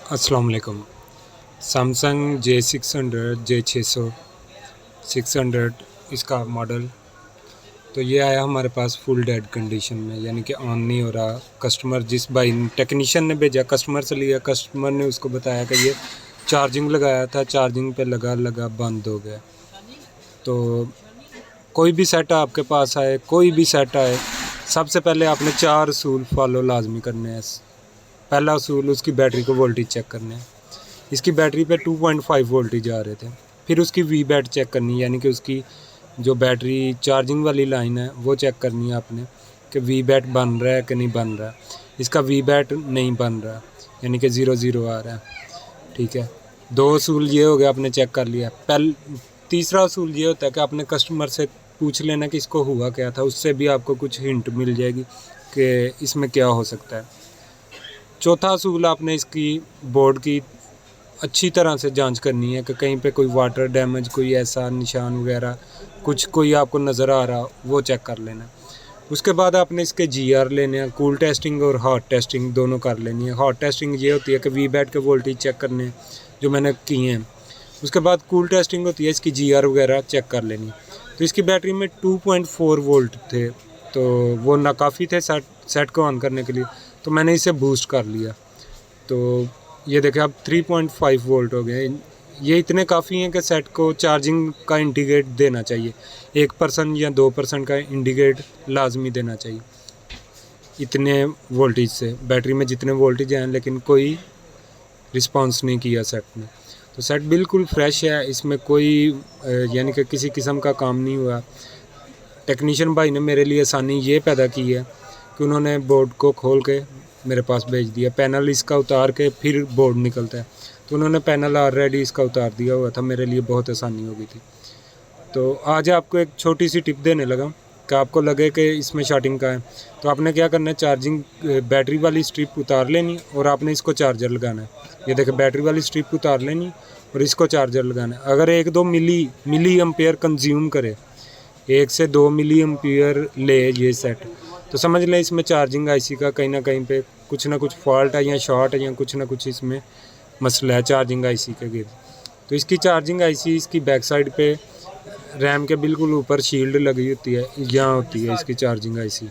अस्सलाम वालेकुम। Samsung J600 J600 600 इसका मॉडल तो ये आया हमारे पास फुल डेड कंडीशन में, यानी कि ऑन नहीं हो रहा। कस्टमर जिस भाई टेक्नीशियन ने भेजा, कस्टमर से लिया, कस्टमर ने उसको बताया कि ये चार्जिंग लगाया था, चार्जिंग पे लगा बंद हो गया। तो कोई भी सेट आपके पास आए, कोई भी सेट आए, सबसे पहले आपने 4 असूल फॉलो लाजमी करने हैं। पहला असूल, उसकी बैटरी को वोल्टेज चेक करने हैं। इसकी बैटरी पे 2.5 वोल्टेज आ रहे थे। फिर उसकी वी बैट चेक करनी है, यानी कि उसकी जो बैटरी चार्जिंग वाली लाइन है वो चेक करनी है आपने कि वी बैट बन रहा है कि नहीं बन रहा। इसका वी बैट नहीं बन रहा, यानी कि 0 आ रहा है। ठीक है, 2 असूल ये हो गया, आपने चेक कर लिया। तीसरा असूल ये होता है कि आपने कस्टमर से पूछ लेना कि इसको हुआ क्या था, उससे भी आपको कुछ हिंट मिल जाएगी कि इसमें क्या हो सकता है। चौथा असूल, आपने इसकी बोर्ड की अच्छी तरह से जांच करनी है कि कहीं पे कोई वाटर डैमेज, कोई ऐसा निशान वगैरह कुछ कोई आपको नज़र आ रहा, वो चेक कर लेना। उसके बाद आपने इसके GR लेने हैं। कूल टेस्टिंग और हॉट टेस्टिंग दोनों कर लेनी है। हॉट टेस्टिंग ये होती है कि वी बैट के वोल्टेज चेक करने जो मैंने किए हैं। उसके बाद कूल टेस्टिंग होती है इसकी GR वगैरह चेक कर लेनी। तो इसकी बैटरी में 2.4 वोल्ट थे, तो वो नाकाफ़ी थे सेट को ऑन करने के लिए, तो मैंने इसे बूस्ट कर लिया। तो ये देखें अब 3.5 वोल्ट हो गए। ये इतने काफ़ी हैं कि सेट को चार्जिंग का इंडिकेट देना चाहिए। 1% या 2% का इंडिकेट लाजमी देना चाहिए इतने वोल्टेज से। बैटरी में जितने वोल्टेज हैं, लेकिन कोई रिस्पांस नहीं किया सेट ने। तो सेट बिल्कुल फ्रेश है, इसमें कोई यानी कि किसी किस्म का काम नहीं हुआ। टेक्नीशियन भाई ने मेरे लिए आसानी ये पैदा की है कि उन्होंने बोर्ड को खोल के मेरे पास भेज दिया। पैनल इसका उतार के फिर बोर्ड निकलता है, तो उन्होंने पैनल ऑलरेडी इसका उतार दिया हुआ था। मेरे लिए बहुत आसानी हो गई थी। तो आज आपको एक छोटी सी टिप देने लगा कि आपको लगे कि इसमें शॉर्टिंग का है, तो आपने क्या करना है, चार्जिंग बैटरी वाली स्ट्रिप उतार लेनी और आपने इसको चार्जर लगाना है। ये देखें, बैटरी वाली स्ट्रिप उतार लेनी और इसको चार्जर लगाना है। अगर 1-2 मिली एम्पेयर कंज्यूम करे, 1 से 2 मिली एम्पियर ले ये सेट, तो समझ लें इसमें चार्जिंग आईसी का कहीं ना कहीं पे कुछ ना कुछ फॉल्ट है या शॉर्ट है या कुछ ना कुछ इसमें मसला है चार्जिंग आईसी के गिर। तो इसकी चार्जिंग आईसी इसकी बैक साइड पे रैम के बिल्कुल ऊपर शील्ड लगी होती है, यहाँ होती है इसकी चार्जिंग आईसी।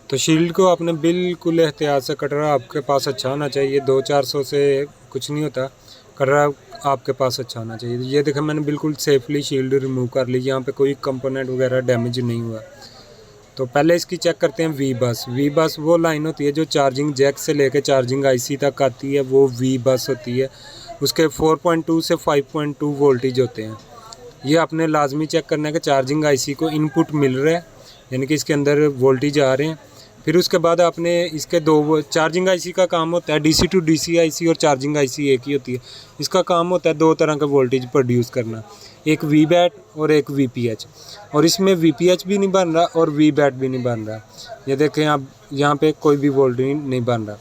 तो शील्ड को आपने बिल्कुल एहतियात से, कटरा आपके पास अच्छा होना चाहिए, 200-400 से कुछ नहीं होता, कटरा आपके पास अच्छा होना चाहिए। ये देखा मैंने बिल्कुल सेफली शील्ड रिमूव कर ली, यहाँ पे कोई कंपोनेंट वगैरह डैमेज नहीं हुआ। तो पहले इसकी चेक करते हैं वी बस। वी बस वो लाइन होती है जो चार्जिंग जैक से लेकर चार्जिंग आईसी तक आती है, वो वी बस होती है। उसके 4.2 से 5.2 वोल्टेज होते हैं। ये आपने लाजमी चेक करना है कि चार्जिंग आईसी को इनपुट मिल रहा है, यानी कि इसके अंदर वोल्टेज आ रहे हैं। फिर उसके बाद आपने इसके दो, चार्जिंग आईसी का काम होता है DC टू DC आईसी और चार्जिंग आईसी एक ही होती है। इसका काम होता है 2 तरह का वोल्टेज प्रोड्यूस करना, एक वी बैट और एक VPH। और इसमें VPH भी नहीं बन रहा और वी बैट भी नहीं बन रहा। ये देखें आप, यहाँ पे कोई भी वोल्टेज नहीं बन रहा।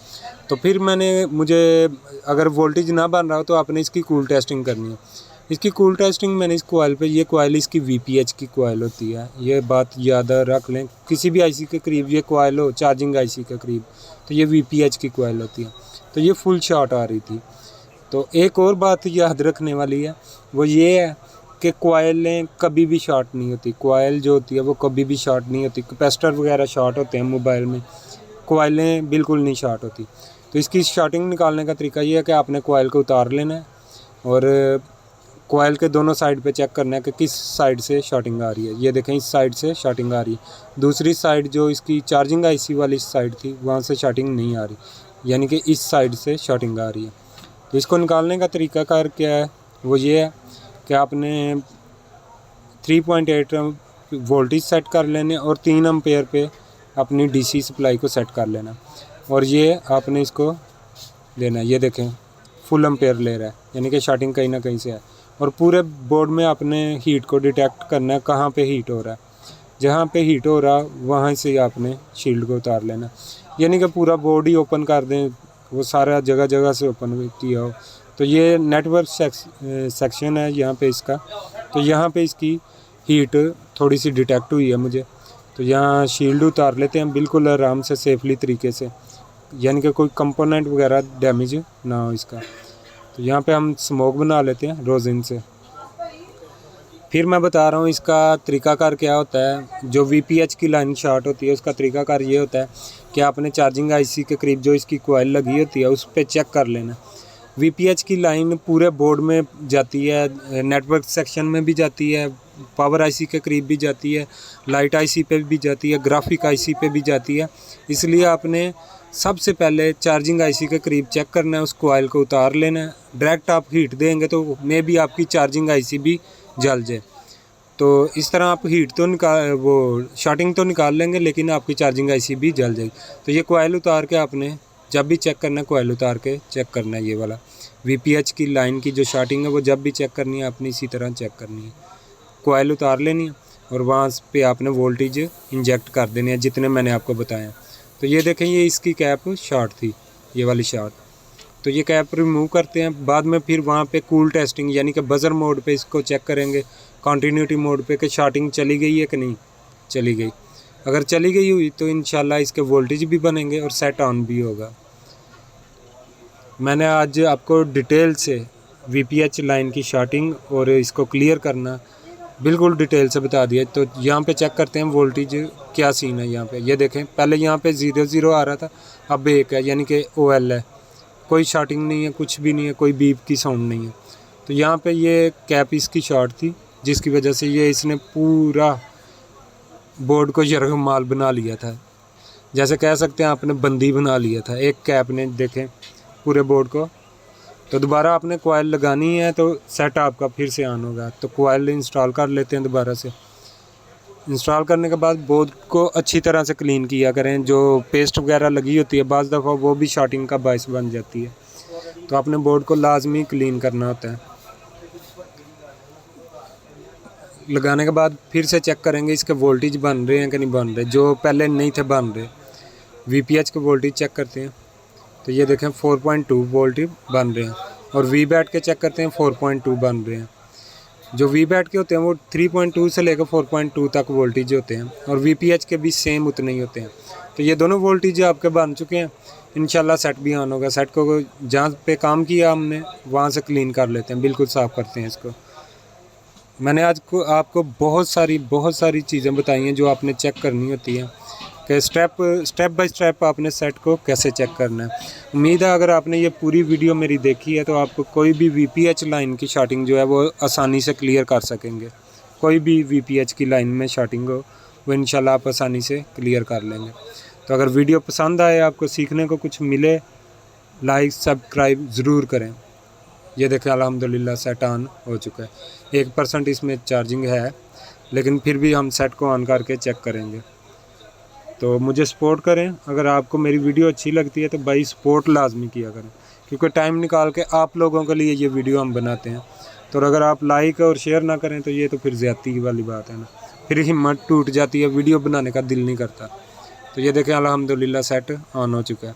तो फिर मुझे अगर वोल्टेज ना बन रहा हो तो आपने इसकी कूल टेस्टिंग करनी है। इसकी कूल टेस्टिंग मैंने इस कोयल पे, ये कोयल इसकी VPH की कोयल होती है, ये बात याद रख लें। किसी भी आईसी के करीब ये कोयल हो, चार्जिंग आईसी के करीब, तो ये VPH की कोयल होती है। तो ये फुल शॉट आ रही थी। तो एक और बात याद रखने वाली है, वो ये है कि कोयलें कभी भी शॉर्ट नहीं होती। कोयल जो होती है वो कभी भी शॉर्ट नहीं होती। कैपेसिटर वगैरह शॉर्ट होते हैं मोबाइल में, कोयलें बिल्कुल नहीं शॉर्ट होती। तो इसकी शॉर्टिंग निकालने का तरीका ये है कि आपने कोयल को उतार लेना है और कोयल के दोनों साइड पे चेक करना है कि किस साइड से शॉर्टिंग आ रही है। ये देखें, इस साइड से शॉर्टिंग आ रही है। दूसरी साइड जो इसकी चार्जिंग आईसी वाली साइड थी, वहाँ से शॉर्टिंग नहीं आ रही, यानी कि इस साइड से शॉर्टिंग आ रही है। तो इसको निकालने का तरीका कार क्या है, वो ये है कि आपने 3.8 वोल्टेज सेट कर लेने और 3 एम्पेयर पे अपनी DC सप्लाई को सेट कर लेना। और ये आपने इसको लेना है, ये देखें फुल एम्पेयर ले रहा है, यानी कि शॉर्टिंग कहीं ना कहीं से है। और पूरे बोर्ड में आपने हीट को डिटेक्ट करना है, कहाँ पे हीट हो रहा है। जहाँ पे हीट हो रहा वहाँ से आपने शील्ड को उतार लेना, यानी कि पूरा बोर्ड ही ओपन कर दें, वो सारा जगह जगह से ओपन किया हो। तो ये नेटवर्क सेक्शन है यहाँ पे इसका। तो यहाँ पे इसकी हीट थोड़ी सी डिटेक्ट हुई है मुझे, तो यहाँ शील्ड उतार लेते हैं बिल्कुल आराम से, सेफली तरीके से। यानी कि कोई कंपोनेंट वगैरह डैमेज ना हो इसका। तो यहाँ पे हम स्मोक बना लेते हैं रोज़िन से। फिर मैं बता रहा हूँ इसका तरीकाकार क्या होता है। जो VPH की लाइन शॉर्ट होती है उसका तरीकाकार ये होता है कि आपने चार्जिंग IC के करीब जो इसकी कॉइल लगी होती है उस पर चेक कर लेना। VPH की लाइन पूरे बोर्ड में जाती है, नेटवर्क सेक्शन में भी जाती है, पावर IC के करीब भी जाती है, लाइट IC पे भी जाती है, ग्राफिक IC पे भी जाती है। इसलिए आपने सबसे पहले चार्जिंग IC के करीब चेक करना है, उस कॉइल को उतार लेना है। डायरेक्ट आप हीट देंगे तो मे भी आपकी चार्जिंग IC भी जल जाए। तो इस तरह आप हीट तो वो शॉर्टिंग तो निकाल लेंगे, लेकिन आपकी चार्जिंग IC भी जल जाएगी। तो ये कॉइल उतार के आपने जब भी चेक करना है, कॉइल उतार के चेक करना है। ये वाला VPH की लाइन की जो शॉर्टिंग है वो जब भी चेक करनी है आपने इसी तरह चेक करनी है। कॉइल उतार लेनी है और वहाँ पे आपने वोल्टेज इंजेक्ट कर देनी है जितने मैंने आपको बताया। तो ये देखें, ये इसकी कैप शॉर्ट थी, ये वाली शॉर्ट। तो ये कैप रिमूव करते हैं। बाद में फिर वहाँ पे कूल टेस्टिंग यानी कि बज़र मोड पे इसको चेक करेंगे, कंटिन्यूटी मोड पे कि शॉर्टिंग चली गई है कि नहीं चली गई। अगर चली गई हुई तो इंशाल्लाह इसके वोल्टेज भी बनेंगे और सेट ऑन भी होगा। मैंने आज आपको डिटेल से VPH लाइन की शॉर्टिंग और इसको क्लियर करना बिल्कुल डिटेल से बता दिया। तो यहाँ पे चेक करते हैं वोल्टेज क्या सीन है। यहाँ पे ये देखें, पहले यहाँ पे 0 आ रहा था, अब 1 है, यानी कि OL है। कोई शॉर्टिंग नहीं है, कुछ भी नहीं है, कोई बीप की साउंड नहीं है। तो यहाँ पे ये कैप इसकी शॉर्ट थी जिसकी वजह से ये इसने पूरा बोर्ड को यरगमाल बना लिया था। जैसे कह सकते हैं आपने बंदी बना लिया था एक कैप ने, देखें पूरे बोर्ड को। तो दोबारा आपने कॉइल लगानी है तो सेट आपका फिर से ऑन होगा। तो कॉइल इंस्टॉल कर लेते हैं दोबारा से। इंस्टॉल करने के बाद बोर्ड को अच्छी तरह से क्लीन किया करें। जो पेस्ट वगैरह लगी होती है बाज़ दफ़ा वो भी शॉर्टिंग का बायस बन जाती है। तो आपने बोर्ड को लाजमी क्लीन करना होता है। लगाने के बाद फिर से चेक करेंगे इसके वोल्टेज बन रहे हैं कि नहीं बन रहे, जो पहले नहीं थे बन रहे। VPH के वोल्टेज चेक करते हैं तो ये देखें 4.2 वोल्ट बन रहे हैं। और VBAT के चेक करते हैं 4.2 बन रहे हैं। जो VBAT के होते हैं वो 3.2 से लेकर 4.2 तक वोल्टेज होते हैं और VPH के भी सेम उतने ही होते हैं। तो ये दोनों वोल्टेज आपके बन चुके हैं। इंशाल्लाह सेट भी ऑन होगा। सेट को जहाँ पे काम किया हमने वहाँ से क्लीन कर लेते हैं, बिल्कुल साफ़ करते हैं इसको। मैंने आज को आपको बहुत सारी चीज़ें बताई हैं जो आपने चेक करनी होती हैं कि स्टेप बाय स्टेप आपने सेट को कैसे चेक करना है। उम्मीद है अगर आपने ये पूरी वीडियो मेरी देखी है तो आपको कोई भी VPH लाइन की शॉर्टिंग जो है वो आसानी से क्लियर कर सकेंगे। कोई भी VPH की लाइन में शॉर्टिंग हो वो इंशाल्लाह आप आसानी से क्लियर कर लेंगे। तो अगर वीडियो पसंद आए, आपको सीखने को कुछ मिले, लाइक सब्सक्राइब ज़रूर करें। ये देखें अल्हम्दुलिल्लाह सेट ऑन हो चुका है। 1% इसमें चार्जिंग है, लेकिन फिर भी हम सेट को ऑन करके चेक करेंगे। तो मुझे सपोर्ट करें। अगर आपको मेरी वीडियो अच्छी लगती है तो भाई सपोर्ट लाजमी किया करें, क्योंकि टाइम निकाल के आप लोगों के लिए ये वीडियो हम बनाते हैं। तो अगर आप लाइक और शेयर ना करें तो ये तो फिर ज़्यादती वाली बात है ना, फिर हिम्मत टूट जाती है, वीडियो बनाने का दिल नहीं करता। तो ये देखें अल्हम्दुलिल्लाह सेट ऑन हो चुका है।